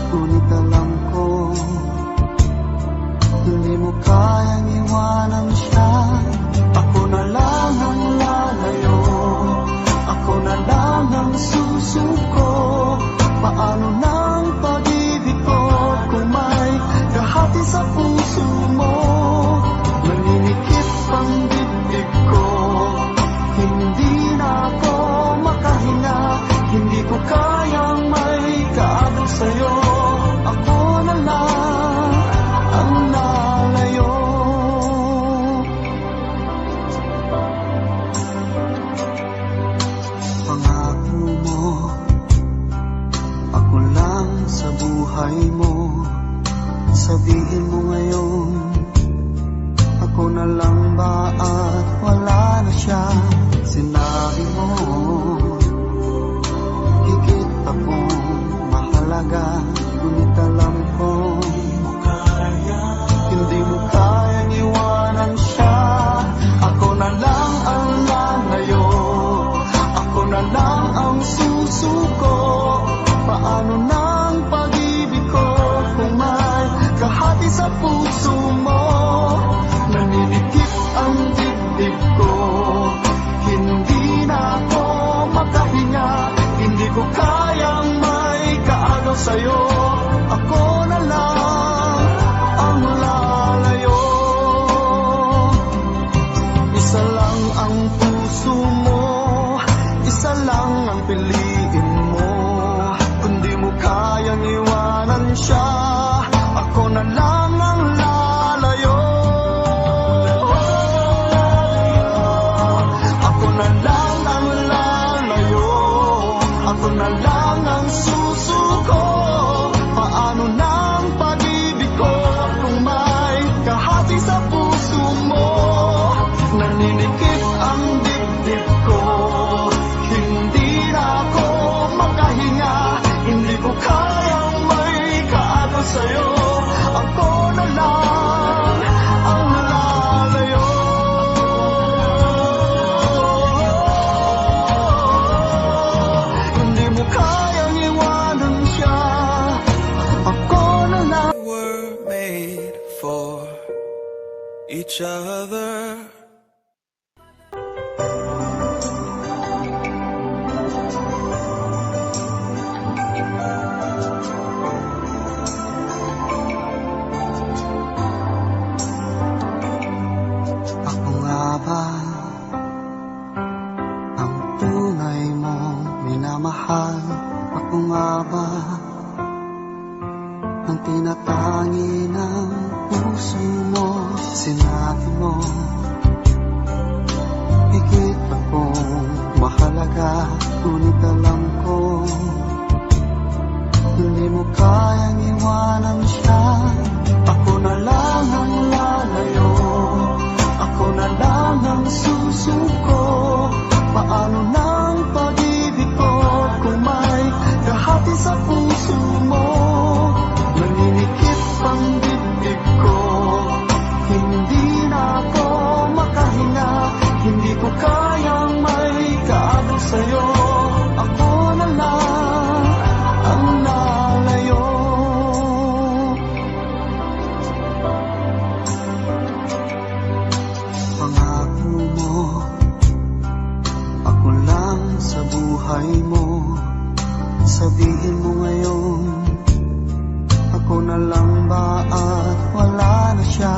ngunit alam ko hindi mo kayang iwanan siya. Ako na lang ang lalayo, ako na lang ang susuko. Paano ng pag-ibig ko kung may kahati sa puso mo? Naninikip ang dibdib ko, hindi na ako makahinga. Hindi ko kayang may kaagaw sa'yo. Ako na lang ang lalayo. Pangako mo, ako lang sa buhay mo. Sabihin mo ngayon, ako na lang ba at wala na siya? Sinabi mo, higit akong mahalaga, ngunit alam ko hindi mo kayang iwanan siya. Ako na lang ang lalayo, ako na lang ang susuko. Paano ng pag-ibig ko kung may kahati sa puso mo? Naninikip ang dibdib ko, hindi na ako makahinga. Hindi ko kayang may kaagaw sa'yo. Ako na lang ang lalayo. Isa lang ang puso mo, isa lang ang piliin mo. Kung di mo kayang iwanan siya, ako na lang ang lalayo. Ako na lang ang lalayo, ako na lang ang susuko. Paano ng pag-ibig ko kung may kahati sa puso mo? Naninikip ang dibdib ko, hindi na ako makahinga. Hindi ko kayang may kaagaw sa'yo. Ako na lang ang lalayo. Hindi mo kayang iwanan siya. Ako na lang. We're made for each other. Ako nga ba ang tunay mong minamahal? Ako nga ba ang tinatangi ng puso mo? Sinabi mo, higit akong mahalaga, ngunit alam ko hindi mo kayang iwanan siya. Ako na lang ang lalayo, ako na lang ang susuko. Paano ng pag-ibig ko kung may kahati sa puso mo? Naninikip ang dibdib ko, hindi na ako makahinga. Hindi ko kayang may kaagaw sa'yo. Ako na lang ang lalayo. Pangako mo, ako lang sa buhay mo. Sabihin mo ngayon, ako na lang ba at wala na siya?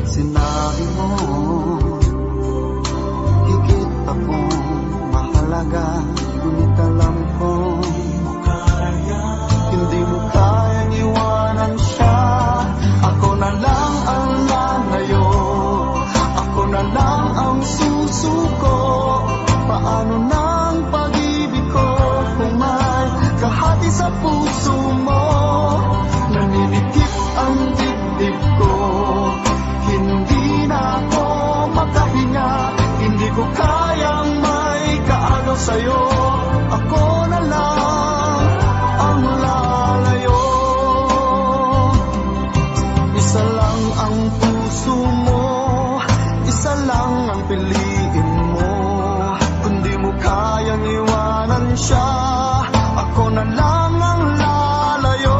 Sinabi mo, higit akong mahalaga, ngunit alam ko hindi mo kayang iwanan siya. Ako na lang ang lalayo, ako na lang ang susuko. Paano ng pag-ibig ko kung may kahati sa puso mo? Naninikip ang dibdib ko, hindi na ako makahinga. Hindi ko kayang may kaagaw sa'yo. Ako na lang ang lalayo. Isa lang ang puso mo, isa lang ang piliin mo. Kung di mo kayang iwanan siya, ako na lang ang lalayo.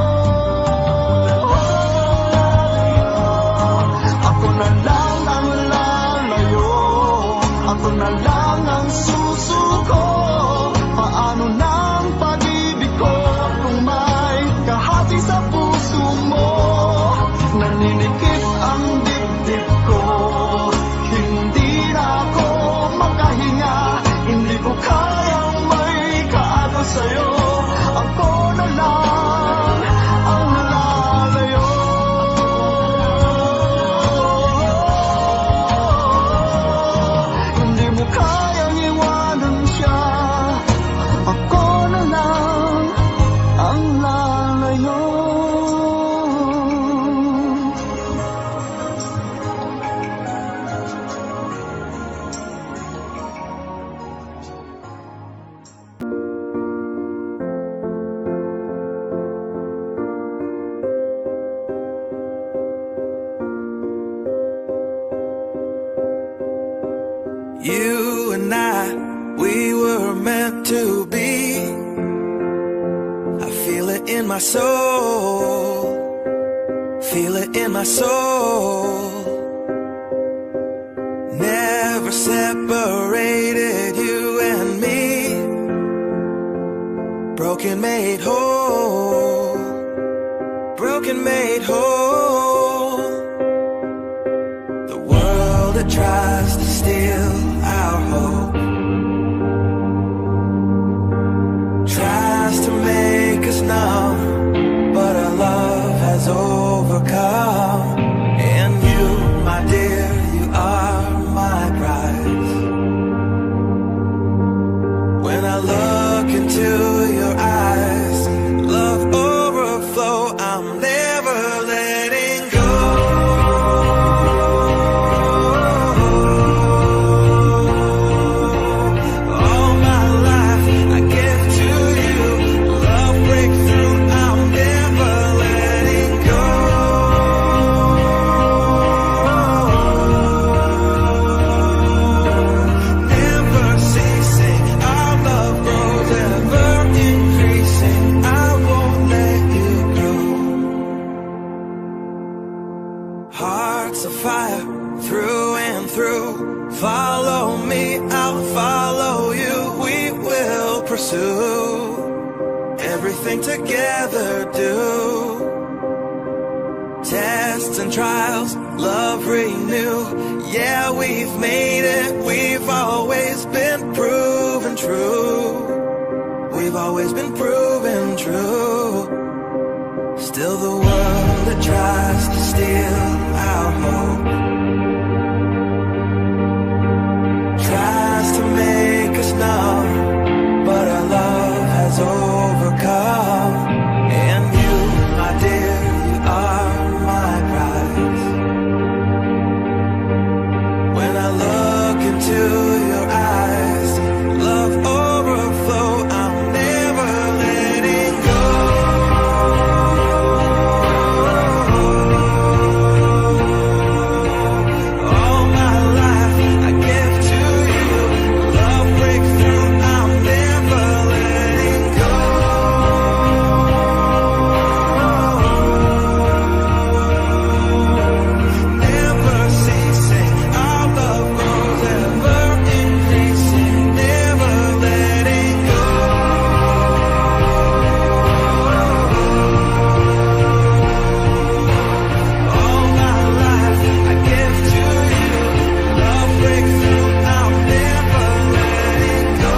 in my soul, feel it in my soul. Never separated you and me, broken made whole, broken made whole. The world that tries to steal our hope tries to make us numb, but our love has overcome. And you, my dear, you are my prize. When I look into your eyes, love overflow, I'm never letting go. All my life I give to you, love breakthrough, I'm never letting go. Never ceasing, our love grows ever increasing, I won't let you go. Hearts of fire through and through, follow me, I'll follow you, we will pursue everything together, do tests and trials, love renew. Yeah, we've made it, we've always been proven true, we've always been proven true. Still the world that tries to steal our hope tries to make us numb, but our love has overcome. And you, my dear, you are my prize. When I look into your eyes, love overflow, I'm never letting go. All my life I give to you, love breakthrough, I'm never letting go. Never ceasing, our love grows ever increasing, never letting go. All my life I give to you, love breakthrough, I'm never letting go.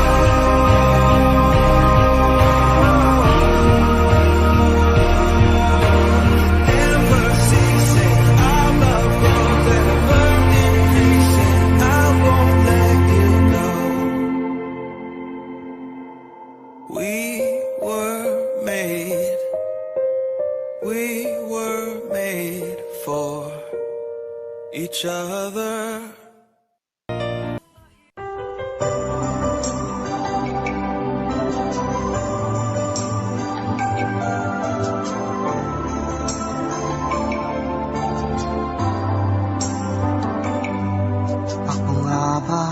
Never ceasing, our love grows ever increasing, I won't let you go. We were made for each other. Ako nga ba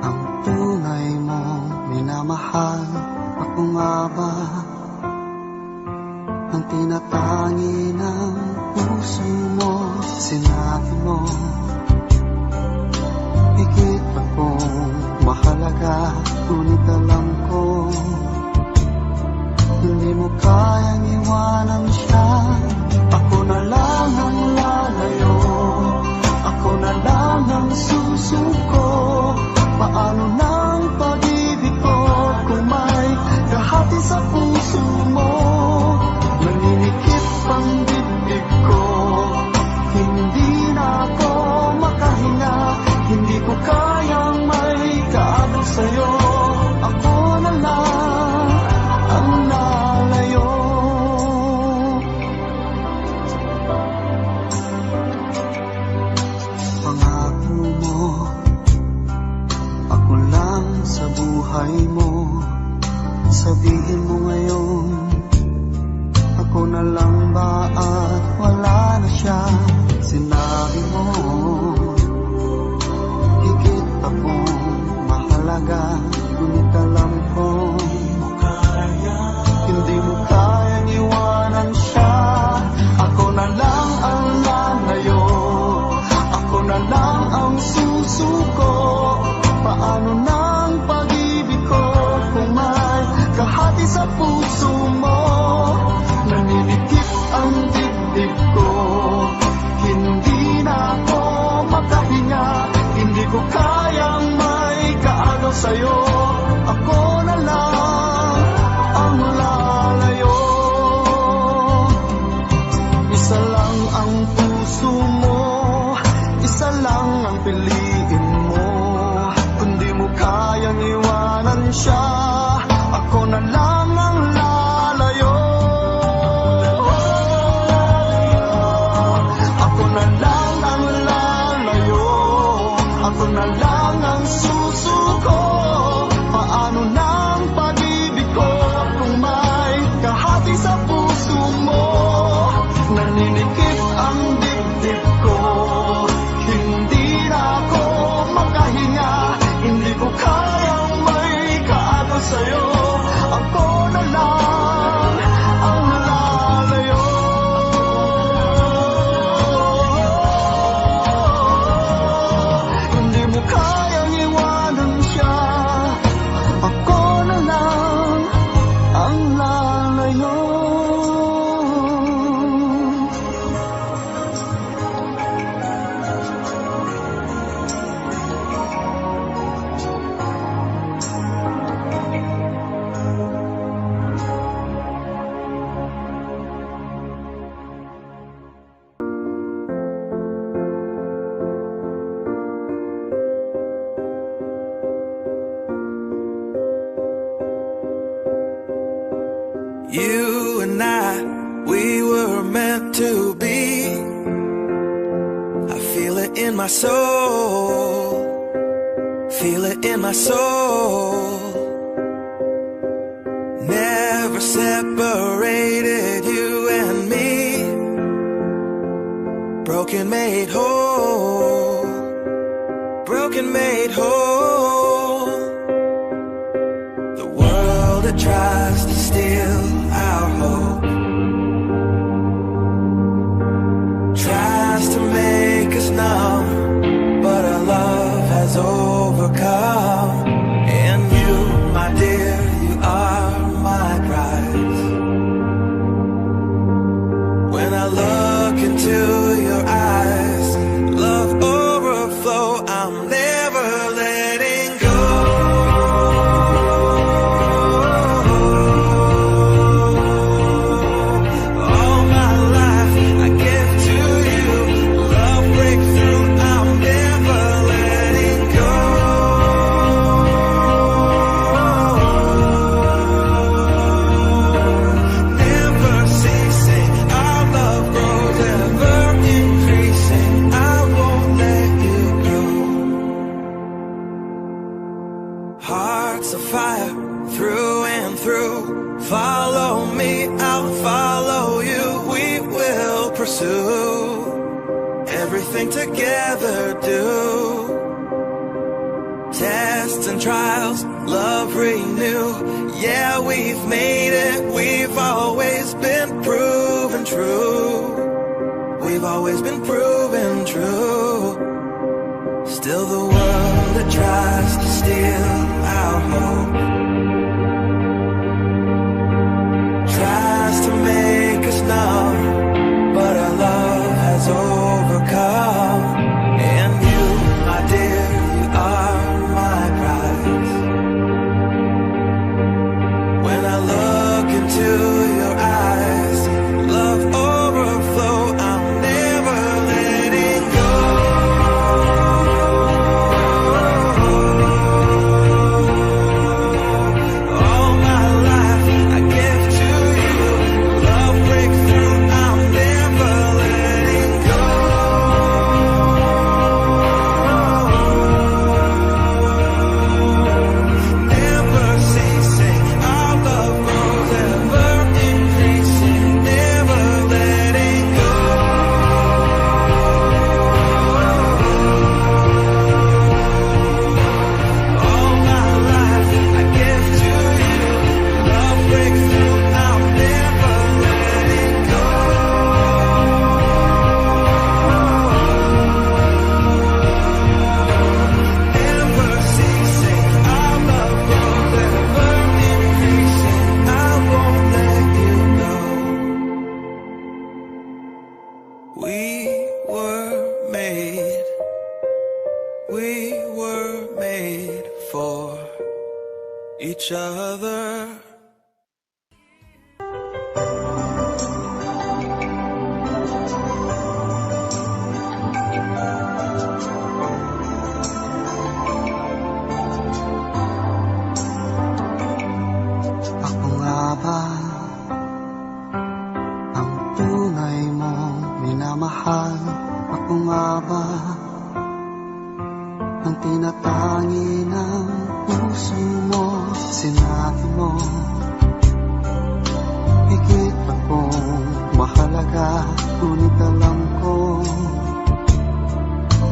ang tunay mong minamahal? Ako nga ba ang tinatangi ng puso mo? Sinabi mo higit akong mahalaga, ngunit alam ko hindi mo kayang iwanan siya. Ako na lang ang lalayo, ako na lang ang susuko. Paano nang pag-ibig ko kung may kahati sa puso mo? Naninikip ang dibdib ko, hindi na ako makahinga, hindi ko kayang may kaagad sa'yo. Ako na lang ang lalayo. Pangako mo, ako lang sa buhay mo. Sabihin mo ngayon, ako na lang ba at wala na siya? Sinabi mo higit akong mahalaga, ngunit alam ko kaya ako na lang ang lalayo. Isa lang ang puso mo, isa lang ang piliin mo. Kung di mo kayang iwanan siya, ako na lang ang lalayo. Ako na lang ang lalayo, ako na lang ang susuko. Paano na ang pag-ibig ko kung may kahati sa puso mo? Naninikip ang dibdib ko, hindi na ako makahinga. Hindi ko kayang may kaagaw sa'yo, ako na lang ang lalayo. Hindi mo kayang iwanan siya, ako na lang ang lalayo. You and I, we were meant to be. I feel it in my soul, feel it in my soul. Never separated, you and me. Broken made whole, broken made whole. The world that tries to steal our hope tries to make us numb, but our love has overcome. And you, my dear, you are my prize. When I look into your eyes, love overflow, I'm never letting go. Hearts of fire through and through. Follow me, I'll follow you. We will pursue everything together, do. Tests and trials, love renew. Yeah, we've made it, we've always been proven true. We've always been proven true. Still the world that tries to steal our hope tries to make us numb, but our love has overcome. And you, my dear, you are my prize. When I look into your eyes, love overflow, I'm never letting go. Never ceasing, our love grows ever each other. Ako nga ba ang tunay mong minamahal? Ako nga ba ang tinatangi ng puso mo? Sinabi mo higit akong mahalaga, ngunit alam ko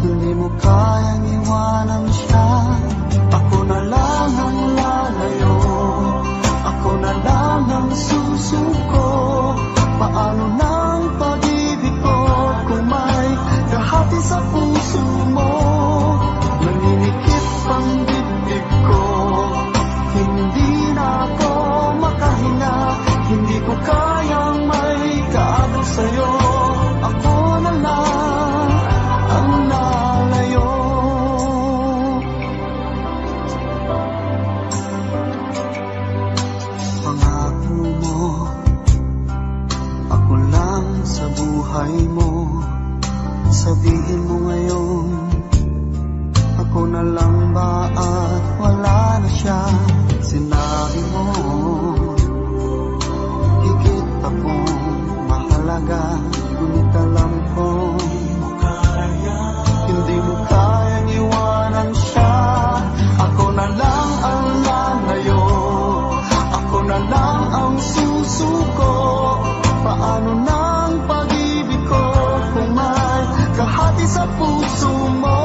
hindi mo kayang iwanan siya. Ako na lang ang lalayo, ako na lang ang susuko. Paano nang pag-ibig ko kung may kahati sa puso mo? Naninikip ang dibdib ko, hindi na ako makahinga. Hindi ko kayang may kaagaw sa'yo. Ako na lang ang lalayo. Pangako mo, ako lang sa buhay mo. Sabihin mo ngayon, ako na lang ba at wala na siya? Sinabi mo higit akong mahalaga, ngunit alam ko hindi mo kayang iwanan siya. Ako na lang ang lalayo, ako na lang ang susuko. Paano nang pag-ibig ko kung may kahati sa puso mo?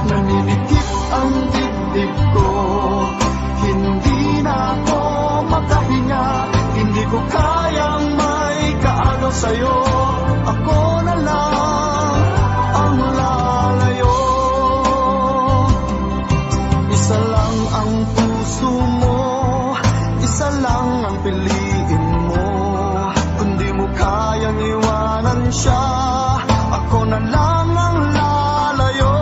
Naninikip ang dibdib ko, hindi na ako makahinga. Hindi ko kayang may kaagaw sa'yo. Ako na lang ang lalayo. Isa lang ang puso mo, isa lang ang piliin mo. Kung di mo kayang iwanan siya, ako na lang ang lalayo.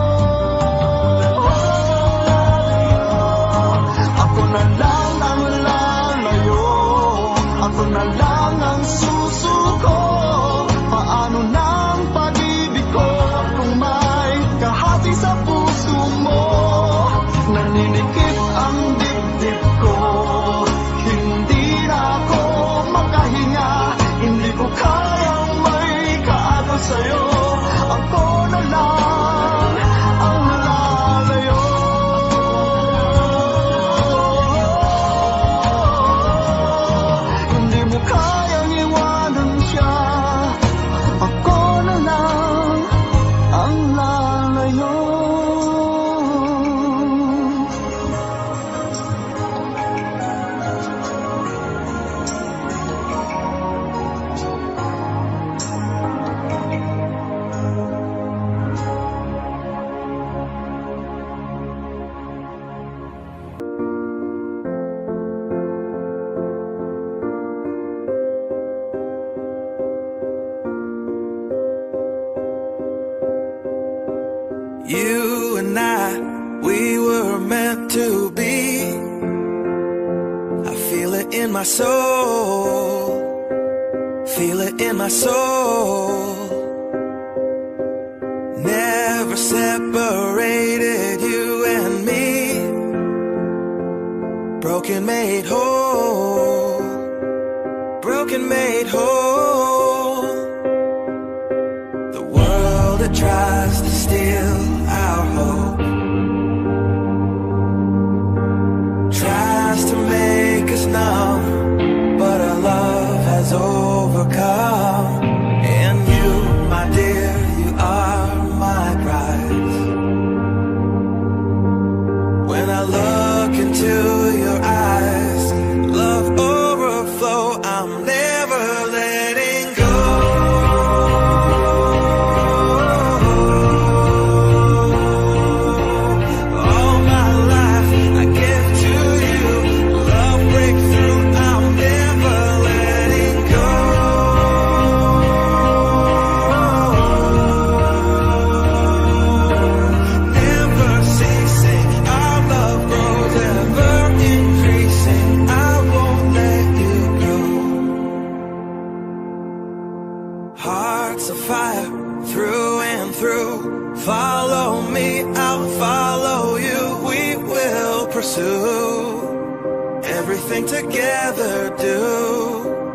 Ako na lang ang lalayo, ako na lang ang susuko. Paano nang pag-ibig ko kung may kahati sa puso mo? Naninikip ang dibdib ko, hindi na ako makahinga. Hindi ko kayang may kaagaw sa'yo. Ako na lang ang lalayo. Hindi mo kayang iwanan siya. Ako na lang ang lalayo. You and I, we were meant to be. I feel it in my soul, feel it in my soul. Never separated, you and me. Broken made whole, broken made whole. The world that tries to steal our hope tries to make us numb, but our love has overcome. And you, my dear, you are my prize. When I look into your eyes, love overflow, I'm never letting go. everything together do.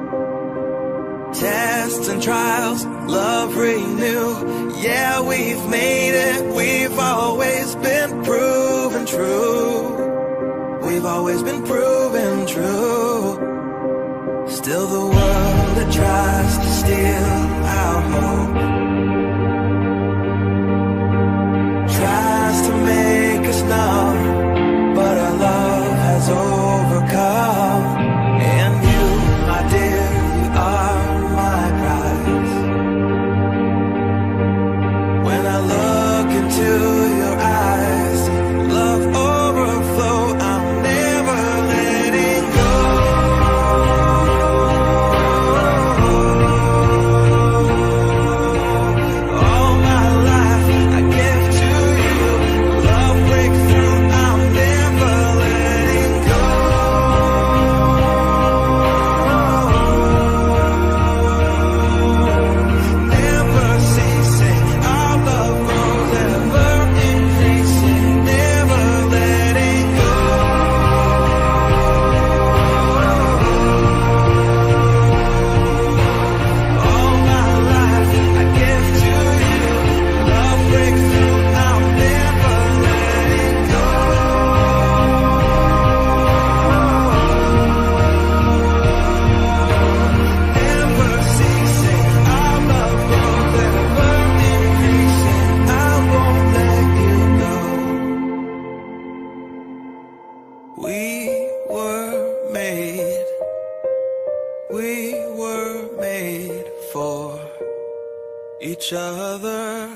Tests and trials, love renew. Yeah, we've made it, we've always been proven true. We've always been proven true. Still the world that tries to steal our hope tries to make us numb, but our love has overcome. And you, my dear, you are my prize. When I look into your eyes, love overflow, I'm never letting go. All my life I give to you. Love breakthrough, I'm never letting go. Never ceasing, our love grows ever increasing. Never letting go. All my life I give to you. Love breakthrough, I'm never letting go. Never ceasing, our love grows ever increasing. I won't let you go. We were made for each other.